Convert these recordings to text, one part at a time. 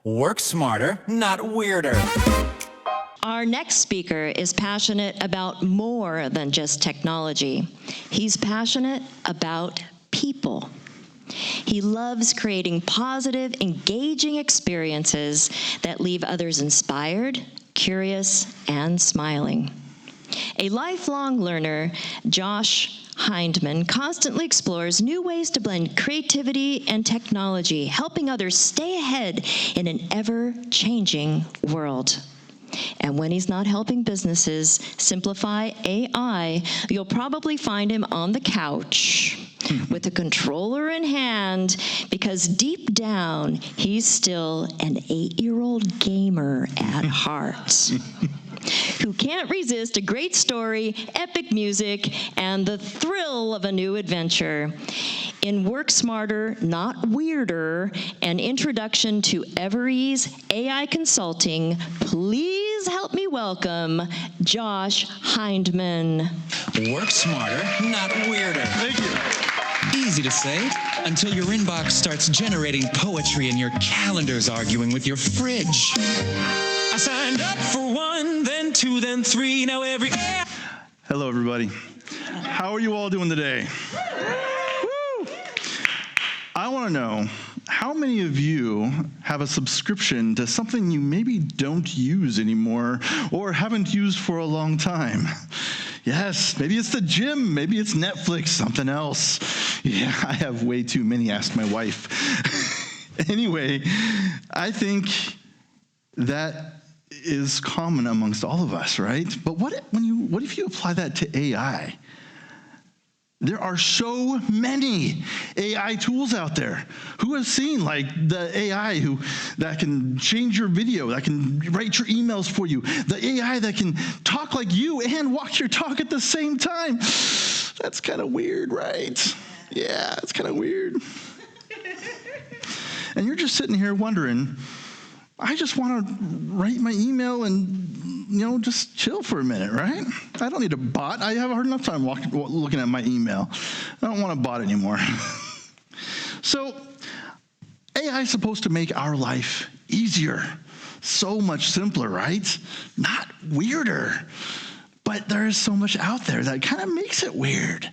Work smarter, not weirder. Our next speaker is passionate about more than just technology. He's passionate about people. He loves creating positive, engaging experiences that leave others inspired, curious, and smiling. A lifelong learner, Josh Hindman constantly explores new ways to blend creativity and technology, helping others stay ahead in an ever-changing world. And when he's not helping businesses simplify AI, you'll probably find him on the couch with a controller in hand, because deep down, he's still an 8-year-old gamer at heart. Who can't resist a great story, epic music, and the thrill of a new adventure. In Work Smarter, Not Weirder, an introduction to EverEase AI Consulting, please help me welcome Josh Hindman. Work smarter, not weirder. Thank you. Easy to say, until your inbox starts generating poetry and your calendar's arguing with your fridge. I signed up for 1, then 2, then 3, now every... Hello, everybody. How are you all doing today? Woo! I want to know, how many of you have a subscription to something you maybe don't use anymore or haven't used for a long time? Yes, maybe it's the gym, maybe it's Netflix, something else. Yeah, I have way too many, asked my wife. Anyway, I think that is common amongst all of us, right? But what if you apply that to AI? There are so many AI tools out there. Who has seen like the AI that can change your video, that can write your emails for you, the AI that can talk like you and walk your talk at the same time? That's kind of weird, right? Yeah, it's kind of weird. And you're just sitting here wondering, I just want to write my email and, just chill for a minute, right? I don't need a bot. I have a hard enough time looking at my email. I don't want a bot anymore. So AI is supposed to make our life easier, so much simpler, right? Not weirder. But there is so much out there that kind of makes it weird.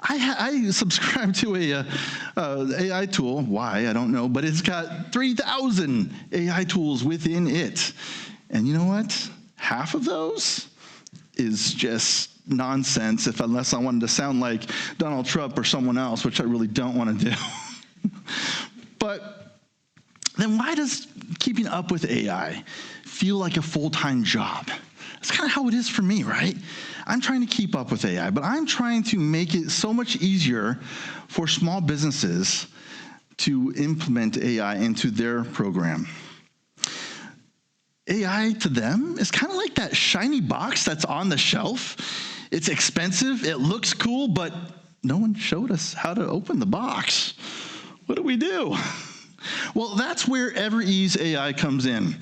I subscribe to a AI tool. Why? I don't know. But it's got 3,000 AI tools within it. And you know what? Half of those is just nonsense, unless I wanted to sound like Donald Trump or someone else, which I really don't want to do. But then why does keeping up with AI feel like a full-time job? That's kind of how it is for me, right? I'm trying to keep up with AI, but I'm trying to make it so much easier for small businesses to implement AI into their program. AI to them is kind of like that shiny box that's on the shelf. It's expensive, it looks cool, but no one showed us how to open the box. What do we do? Well, that's where EverEase AI comes in.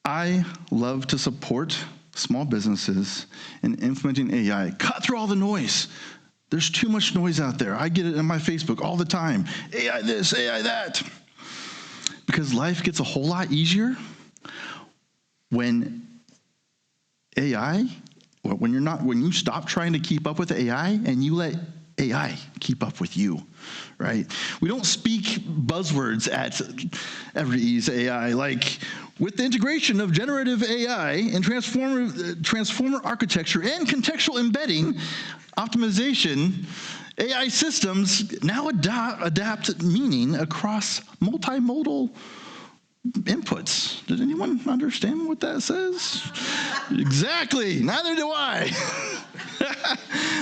I love to support small businesses in implementing AI. Cut through all the noise. There's too much noise out there. I get it on my Facebook all the time. AI this, AI that. Because life gets a whole lot easier when when you stop trying to keep up with AI and you let AI keep up with you, right? We don't speak buzzwords at EverEase AI like, with the integration of generative AI and transformer architecture and contextual embedding optimization, AI systems now adapt meaning across multimodal inputs. Did anyone understand what that says? Exactly. Neither do I.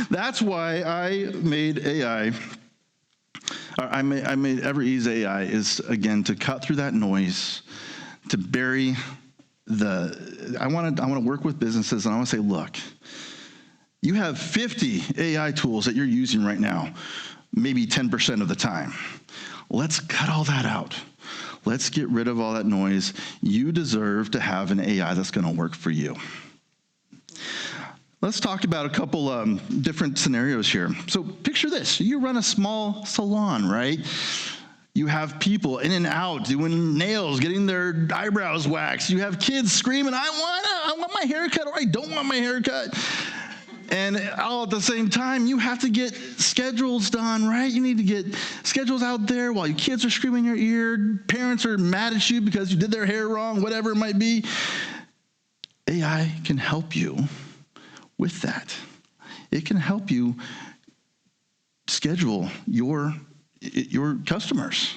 That's why I made AI. I made EverEase AI is, again, to cut through that noise, to bury I want to work with businesses, and I want to say, look, you have 50 AI tools that you're using right now, maybe 10% of the time. Let's cut all that out. Let's get rid of all that noise. You deserve to have an AI that's going to work for you. Let's talk about a couple different scenarios here. So picture this. You run a small salon, right? You have people in and out doing nails, getting their eyebrows waxed. You have kids screaming, I want my haircut, or I don't want my haircut. And all at the same time, you have to get schedules done, right? You need to get schedules out there while your kids are screaming in your ear. Parents are mad at you because you did their hair wrong, whatever it might be. AI can help you with that. It can help you schedule your customers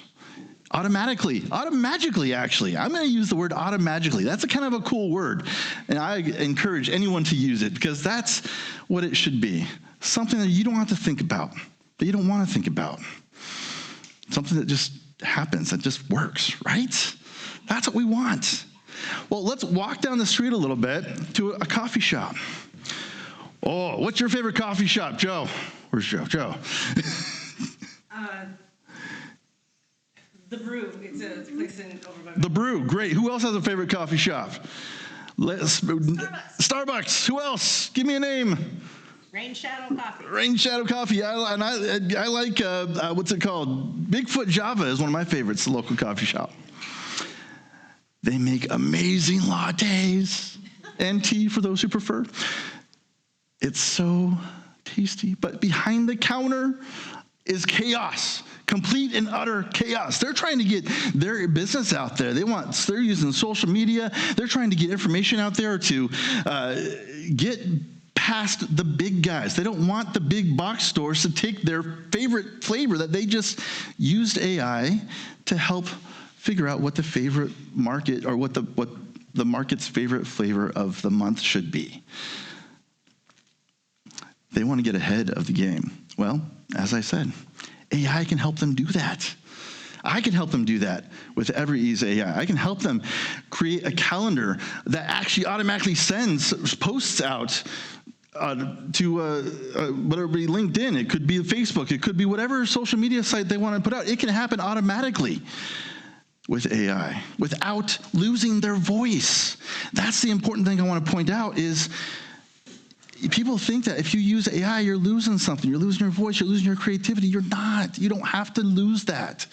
automagically, actually. I'm going to use the word automagically. That's a kind of a cool word, and I encourage anyone to use it because that's what it should be. Something that you don't have to think about, that you don't want to think about. Something that just happens, that just works, right? That's what we want. Well, let's walk down the street a little bit to a coffee shop. Oh, what's your favorite coffee shop, Joe? Where's Joe? Joe. The Brew. It's a place in over by. The Brew, great. Who else has a favorite coffee shop? Starbucks. Who else? Give me a name. Rain Shadow Coffee. Rain Shadow Coffee. I like, what's it called? Bigfoot Java is one of my favorites, the local coffee shop. They make amazing lattes and tea for those who prefer. It's so tasty. But behind the counter is chaos. Complete and utter chaos. They're trying to get their business out there. They're using social media. They're trying to get information out there to get past the big guys. They don't want the big box stores to take their favorite flavor that they just used AI to help figure out what the favorite market or what the market's favorite flavor of the month should be. They want to get ahead of the game. Well, as I said, AI can help them do that. I can help them do that with EverEase AI. I can help them create a calendar that actually automatically sends posts out to whether it be LinkedIn, it could be Facebook, it could be whatever social media site they want to put out. It can happen automatically with AI without losing their voice. That's the important thing I want to point out is people think that if you use AI, you're losing something. You're losing your voice. You're losing your creativity. You're not. You don't have to lose that.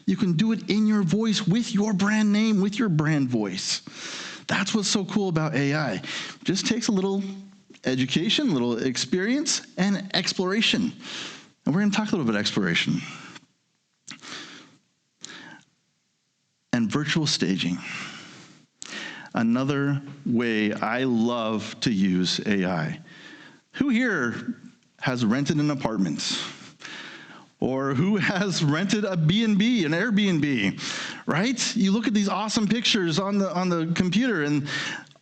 You can do it in your voice with your brand name, with your brand voice. That's what's so cool about AI. Just takes a little education, a little experience, and exploration. And we're going to talk a little bit exploration. And virtual staging. Another way I love to use AI. Who here has rented an apartment? Or who has rented a B&B, an Airbnb, right? You look at these awesome pictures on the computer, and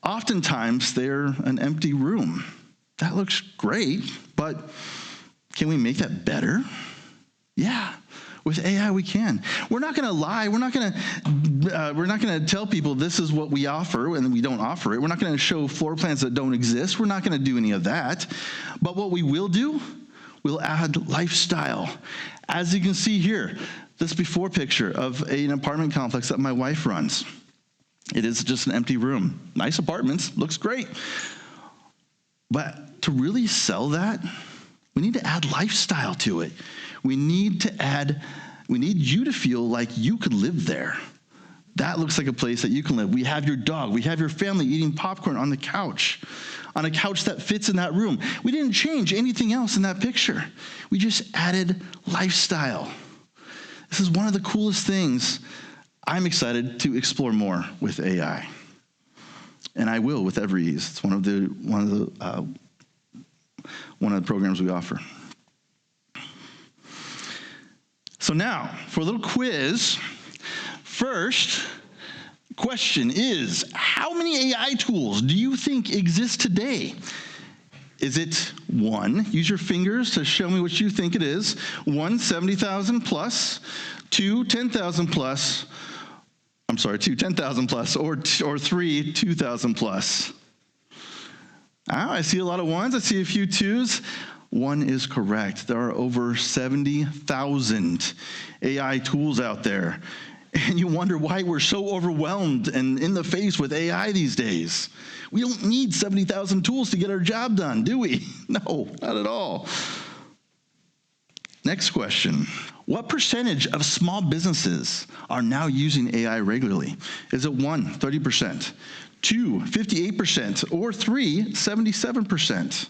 oftentimes they're an empty room. That looks great, but can we make that better? Yeah. With AI, we can. We're not going to lie. We're not going to tell people this is what we offer and we don't offer it. We're not going to show floor plans that don't exist. We're not going to do any of that. But what we will do, we'll add lifestyle. As you can see here, this before picture of an apartment complex that my wife runs. It is just an empty room. Nice apartments, looks great. But to really sell that, we need to add lifestyle to it. We need you to feel like you could live there. That looks like a place that you can live. We have your dog. We have your family eating popcorn on a couch that fits in that room. We didn't change anything else in that picture. We just added lifestyle. This is one of the coolest things. I'm excited to explore more with AI. And I will with EverEase. It's one of the programs we offer. So now, for a little quiz, first question is, how many AI tools do you think exist today? Is it 1, use your fingers to show me what you think it is, 1, 70,000 plus, 2, 10,000 plus, 2, 10,000 plus, or 3, 2,000 plus? I see a lot of 1s, I see a few 2s. 1 is correct. There are over 70,000 AI tools out there. And you wonder why we're so overwhelmed and in the face with AI these days. We don't need 70,000 tools to get our job done, do we? No, not at all. Next question. What percentage of small businesses are now using AI regularly? Is it 1, 30%, 2, 58%, or 3, 77%?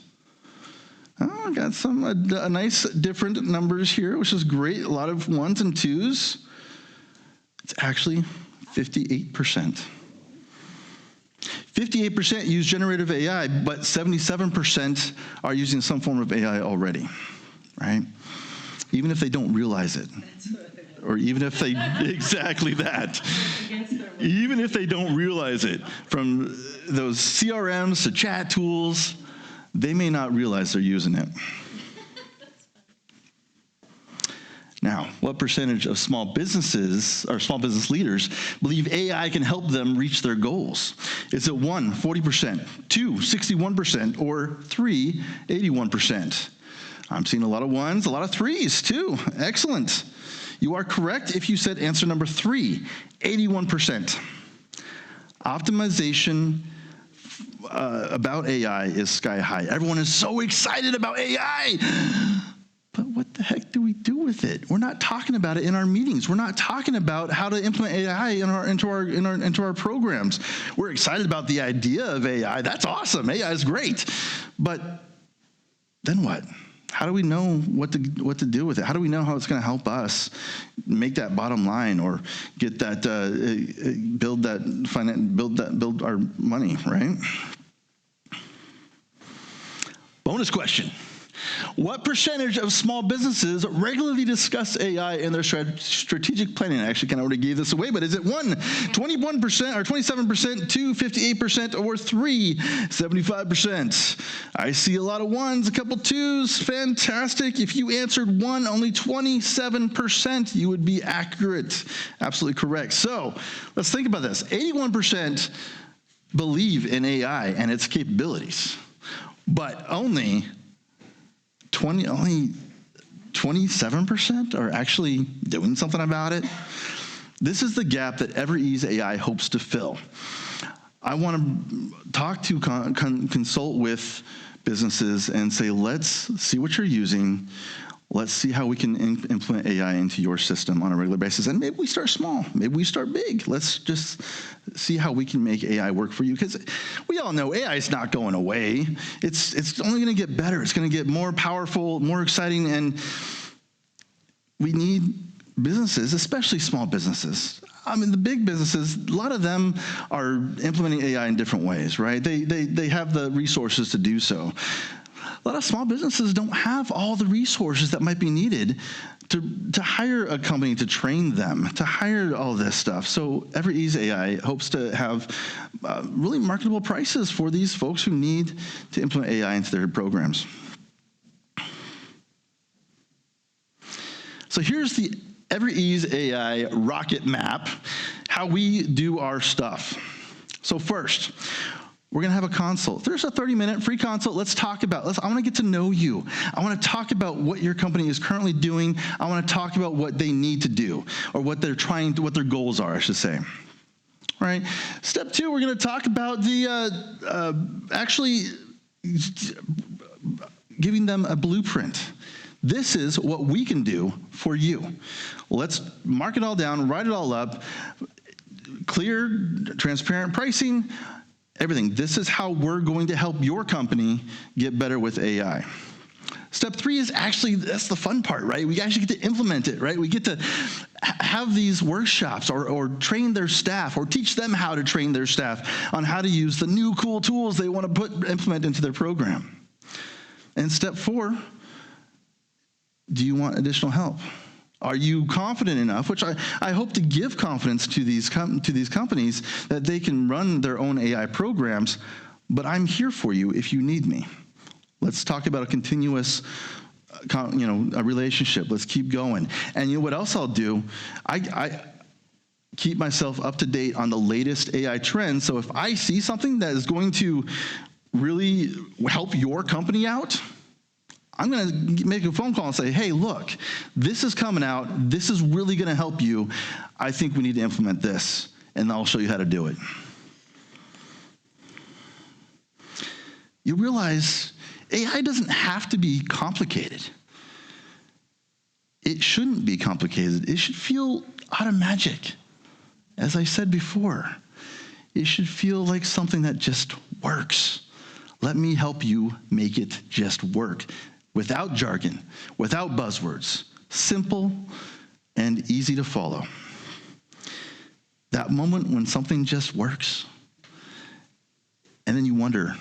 Oh, I got some a nice different numbers here, which is great. A lot of 1s and 2s. It's actually 58%. 58% use generative AI, but 77% are using some form of AI already, right? Even if they don't realize it. Or even if they, exactly that. Even if they don't realize it. From those CRMs to chat tools, they may not realize they're using it. Now, what percentage of small businesses or small business leaders believe AI can help them reach their goals? Is it 1, 40%, 2, 61%, or 3, 81%? I'm seeing a lot of 1s, a lot of 3s too. Excellent. You are correct if you said answer number 3, 81%. Optimization about AI is sky high. Everyone is so excited about AI. But what the heck do we do with it? We're not talking about it in our meetings. We're not talking about how to implement AI into our programs. We're excited about the idea of AI. That's awesome. AI is great. But then what? How do we know what to do with it? How do we know how it's going to help us make that bottom line or get that build our money, right? Bonus question. What percentage of small businesses regularly discuss AI in their strategic planning? I actually kind of already gave this away, but is it 1, 21% or 27%, 2, 58%, or 3, 75%? I see a lot of 1s, a couple 2s. Fantastic. If you answered 1, only 27%, you would be accurate. Absolutely correct. So let's think about this. 81% believe in AI and its capabilities, but only 27% are actually doing something about it. This is the gap that EverEase AI hopes to fill. I want to talk to consult with businesses and say, let's see what you're using. Let's see how we can implement AI into your system on a regular basis. And maybe we start small. Maybe we start big. Let's just see how we can make AI work for you. Because we all know AI is not going away. It's only going to get better. It's going to get more powerful, more exciting. And we need businesses, especially small businesses. I mean, the big businesses, a lot of them are implementing AI in different ways, right? They have the resources to do so. A lot of small businesses don't have all the resources that might be needed to hire a company to train them, to hire all this stuff. So EverEase AI hopes to have really marketable prices for these folks who need to implement AI into their programs. So here's the EverEase AI rocket map, how we do our stuff. So first, we're going to have a consult. There's a 30-minute free consult. Let's talk about, I want to get to know you. I want to talk about what your company is currently doing. I want to talk about what they need to do or what their goals are, I should say. All right. Step 2, we're going to talk about actually giving them a blueprint. This is what we can do for you. Let's mark it all down, write it all up, clear, transparent pricing, everything. This is how we're going to help your company get better with AI. Step 3 is actually, that's the fun part, right? We actually get to implement it, right? We get to have these workshops or train their staff or teach them how to train their staff on how to use the new cool tools they want to implement into their program. And step 4, do you want additional help? Are you confident enough, which I hope to give confidence to these companies that they can run their own AI programs, but I'm here for you if you need me. Let's talk about a continuous a relationship. Let's keep going. And you know what else I'll do? I keep myself up to date on the latest AI trends, so if I see something that is going to really help your company out, I'm going to make a phone call and say, hey, look, this is coming out. This is really going to help you. I think we need to implement this, and I'll show you how to do it. You realize AI doesn't have to be complicated. it shouldn't be complicated. It should feel automagic. As I said before, it should feel like something that just works. Let me help you make it just work without jargon, without buzzwords, simple and easy to follow. That moment when something just works, and then you wonder,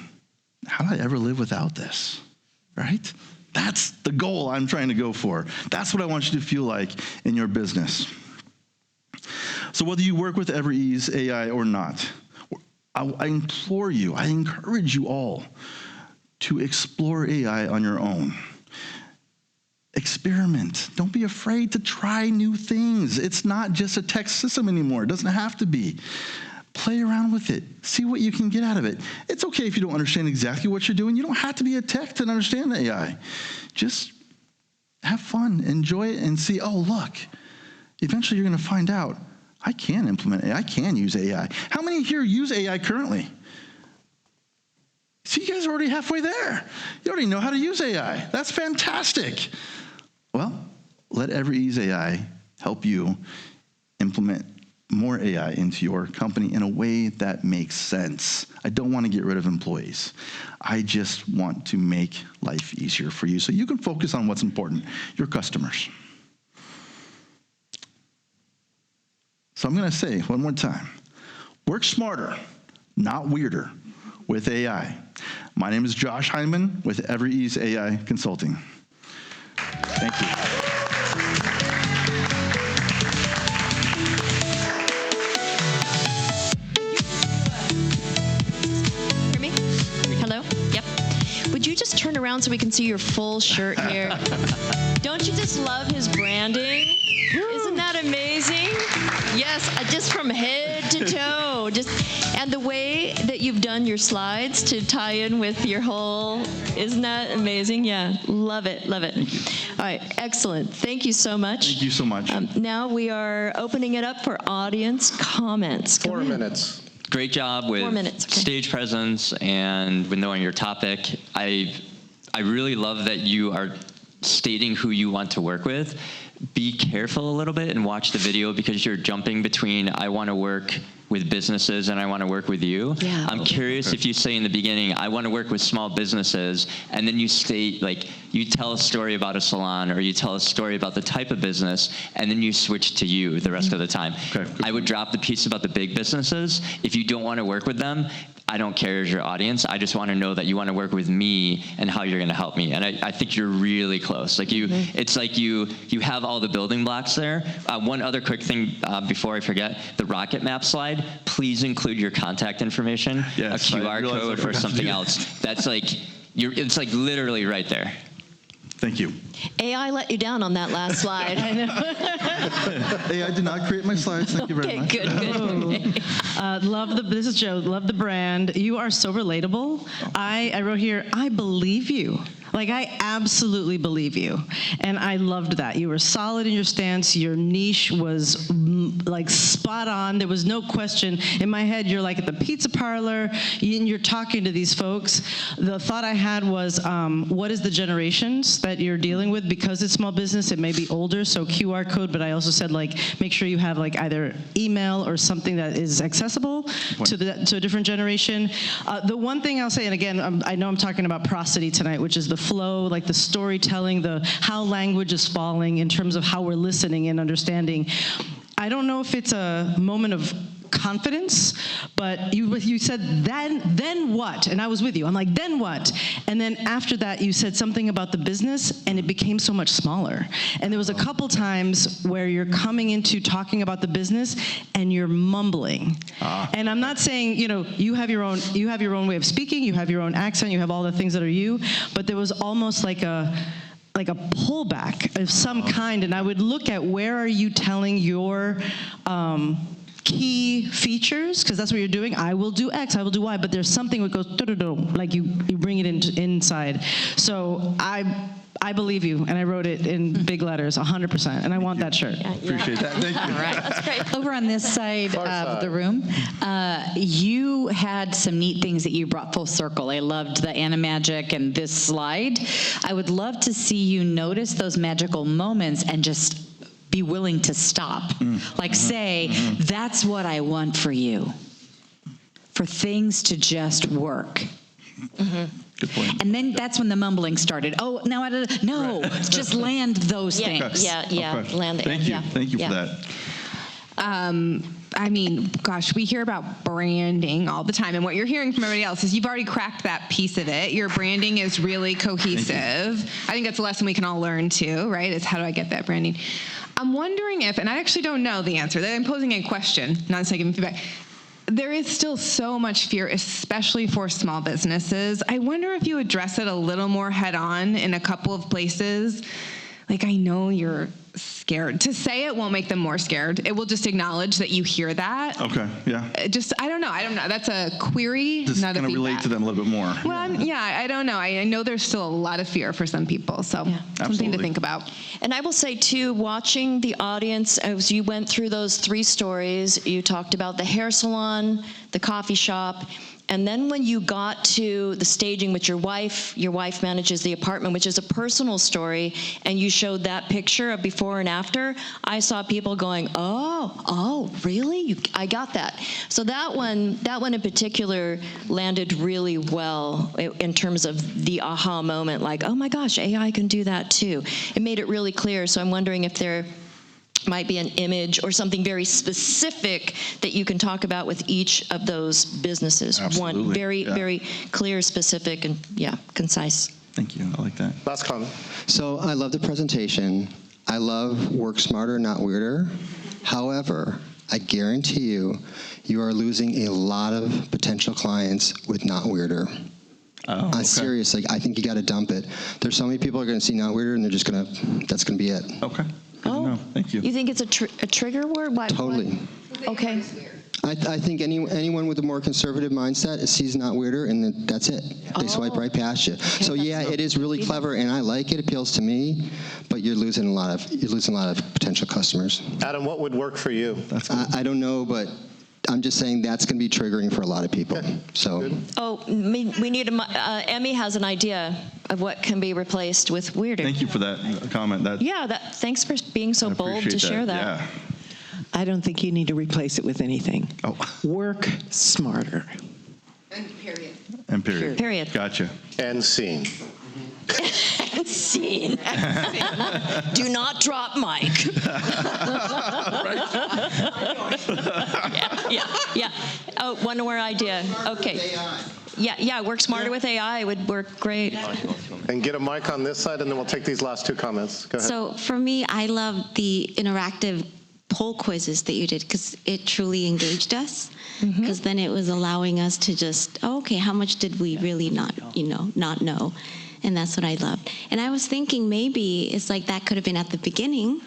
how did I ever live without this, right? That's the goal I'm trying to go for. That's what I want you to feel like in your business. So whether you work with EverEase AI or not, I implore you, I encourage you all to explore AI on your own. Experiment. Don't be afraid to try new things. It's not just a text system anymore. It doesn't have to be. Play around with it. See what you can get out of it. It's okay if you don't understand exactly what you're doing. You don't have to be a tech to understand AI. Just have fun, enjoy it, and see, oh, look. Eventually you're going to find out, I can implement AI. I can use AI. How many here use AI currently? See, you guys are already halfway there. You already know how to use AI. That's fantastic. Well, let EverEase AI help you implement more AI into your company in a way that makes sense. I don't want to get rid of employees. I just want to make life easier for you so you can focus on what's important, your customers. So I'm going to say one more time, work smarter, not weirder, with AI. My name is Josh Hindman with EverEase AI Consulting. Thank you. Hear me? Hello? Yep. Would you just turn around so we can see your full shirt here? Don't you just love his branding? Isn't that amazing? Yes, just from head to toe. And the way that you've done your slides to tie in with your whole, isn't that amazing? Yeah, love it, love it. All right, excellent. Thank you so much. Thank you so much. Now we are opening it up for audience comments. Go 4 ahead. minutes. Great job with 4 minutes, okay. stage presence and with knowing your topic. I really love that you are stating who you want to work with. Be careful a little bit and watch the video because you're jumping between I want to work with businesses and I want to work with you. Yeah. I'm curious if you say in the beginning, I want to work with small businesses, and then you state, like, you tell a story about a salon or you tell a story about the type of business, and then you switch to you the rest of the time. Okay. I would drop the piece about the big businesses. If you don't want to work with them, I don't care as your audience. I just want to know that you want to work with me and how you're going to help me. And I think you're really close. Like it's like you have all the building blocks there. One other quick thing before I forget, the rocket map slide, please include your contact information, Yes, a QR code or something else. That's like, it's like literally right there. Thank you. AI let you down on that last slide. I know. Hey, I did not create my slides. Thank you very much. Okay, good. This is Joe, love the brand. You are so relatable. I wrote here, I believe you. Like, I absolutely believe you. And I loved that. You were solid in your stance. Your niche was like spot on. There was no question. In my head, you're like at the pizza parlor, and you're talking to these folks. The thought I had was, what is the generations that you're dealing with? Because it's small business, it may be older, so QR code, but I also said, like, make sure you have like either email or something that is accessible to a different generation. The one thing I'll say, and again, I know I'm talking about prosody tonight, which is the flow, like the storytelling, how language is falling in terms of how we're listening and understanding. I don't know if it's a moment of confidence, but you said, then what? And I was with you. I'm like, then what? And then after that, you said something about the business, and it became so much smaller. And there was a couple times where you're coming into talking about the business, and you're mumbling. And I'm not saying, you have your own way of speaking, you have your own accent, you have all the things that are you, but there was almost like a pullback of some kind, and I would look at where are you telling your key features, because that's what you're doing. I will do X, I will do Y, but there's something that goes like you bring it inside. So I believe you, and I wrote it in big letters, 100%, and I want that shirt. Appreciate that. Thank you. All right, that's great. Over on this side of the room, you had some neat things that you brought full circle. I loved the animagic and this slide. I would love to see you notice those magical moments and just be willing to stop. Like say, that's what I want for you. For things to just work. Good point. And then that's when the mumbling started. Oh, now no, just land those things. Yeah, Okay. land it. Thank you. Yeah. Thank you for Yeah. that. I mean, gosh, we hear about branding all the time, and what you're hearing from everybody else is you've already cracked that piece of it. Your branding is really cohesive. I think that's a lesson we can all learn too, right? Is how do I get that branding? I'm wondering if, and I actually don't know the answer, I'm posing a question, not saying giving feedback. There is still so much fear, especially for small businesses. I wonder if you address it a little more head on in a couple of places. Like, I know you're scared. To say it won't make them more scared. It will just acknowledge that you hear that. Okay, yeah. I don't know. That's a query, Just not a kind of feedback. relate to them a little bit more. Well, I don't know. I know there's still a lot of fear for some people, so something Absolutely. to think about. And I will say, too, watching the audience, as you went through those 3 stories, you talked about the hair salon, the coffee shop, and then when you got to the staging with your wife manages the apartment, which is a personal story, and you showed that picture of before and after, I saw people going, oh, really? I got that. So that one in particular landed really well in terms of the aha moment, like, oh my gosh, AI can do that too. It made it really clear, so I'm wondering if there might be an image or something very specific that you can talk about with each of those businesses. Absolutely, One very, yeah. very clear, specific, and concise. Thank you. I like that. Last comment. So I love the presentation. I love work smarter, not weirder. However, I guarantee you are losing a lot of potential clients with not weirder. Oh, okay. Seriously, I think you got to dump it. There's so many people are going to see not weirder, and they're just going to, that's going to be it. Okay. Good to know. Thank you. You think it's a trigger word? Why? Totally. Okay. I think anyone with a more conservative mindset sees not weirder, and then that's it. They swipe right past you. So yeah, it is really clever, and I like it. Appeals to me, but you're losing a lot of potential customers. Adam, what would work for you? I don't know, but I'm just saying that's going to be triggering for a lot of people. So. Oh, we need Emmy has an idea of what can be replaced with weirder. Thank you for that comment. Thanks for being so bold to share that. Yeah. I don't think you need to replace it with anything. Oh. Work smarter. And period. Period. Gotcha. And scene. Scene. Do not drop Mike. Yeah. Oh, one more idea. Okay. Yeah, work smarter with AI would work great. And get a mic on this side, and then we'll take these last 2 comments. Go ahead. So for me, I love the interactive poll quizzes that you did because it truly engaged us. Because then it was allowing us to just, okay, how much did we really not know? And that's what I loved. And I was thinking maybe it's like that could have been at the beginning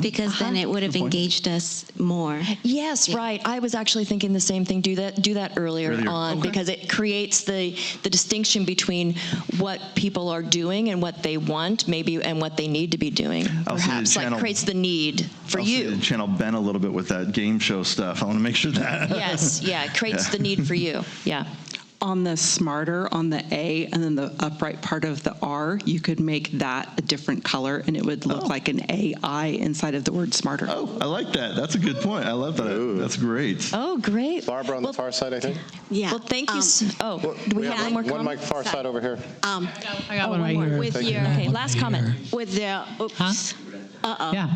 because then it would have engaged us more. Yes, right. I was actually thinking the same thing. Do that earlier on because it creates the distinction between what people are doing and what they want, maybe, and what they need to be doing. Perhaps like creates the need for you. Channel Ben a little bit with that game show stuff. I want to make sure that. Yes, yeah, it creates the need for you. Yeah. On the smarter, on the A, and then the upright part of the R, you could make that a different color, and it would look like an AI inside of the word smarter. Oh, I like that. That's a good point. I love that. Ooh. That's great. Oh, great. Barbara on the far side, I think. Yeah. Well, thank you. Do we have one more One comment? mic far side over here. I got one right here. With your, Okay, last comment. with their, oops. Yeah,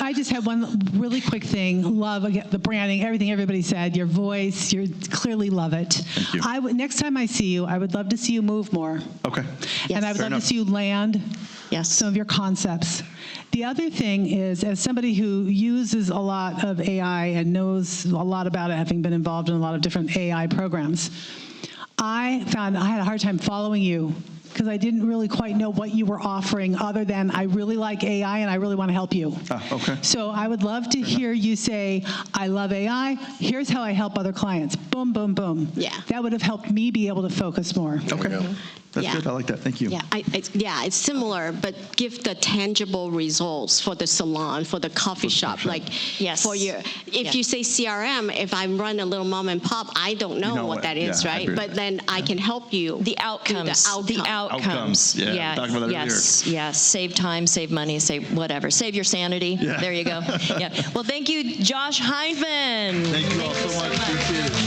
I just had one really quick thing. Love again, the branding, everything everybody said. Your voice, you clearly love it. Thank you. Next time I see you, I would love to see you move more. Okay. Yes. And I would Fair love enough. to see you land Yes. some of your concepts. The other thing is, as somebody who uses a lot of AI and knows a lot about it, having been involved in a lot of different AI programs, I found I had a hard time following you because I didn't really quite know what you were offering other than I really like AI and I really want to help you. Okay. So I would love to hear you say, I love AI, here's how I help other clients. Boom, boom, boom. Yeah. That would have helped me be able to focus more. Okay. That's Yeah. good. I like that. Thank you. Yeah, it's similar, but give the tangible results for the salon, for the coffee shop. Like, Yes. for your, if you say CRM, if I run a little mom and pop, I don't know, what that is, yeah, I right? agree with But then I can help you. The outcomes. The outcomes. Yeah, we talked about that yes. Yes. Save time, save money, save whatever. Save your sanity. Yeah. There you go. Yeah. Well, thank you, Josh Hindman. Thank you all so much. Appreciate it.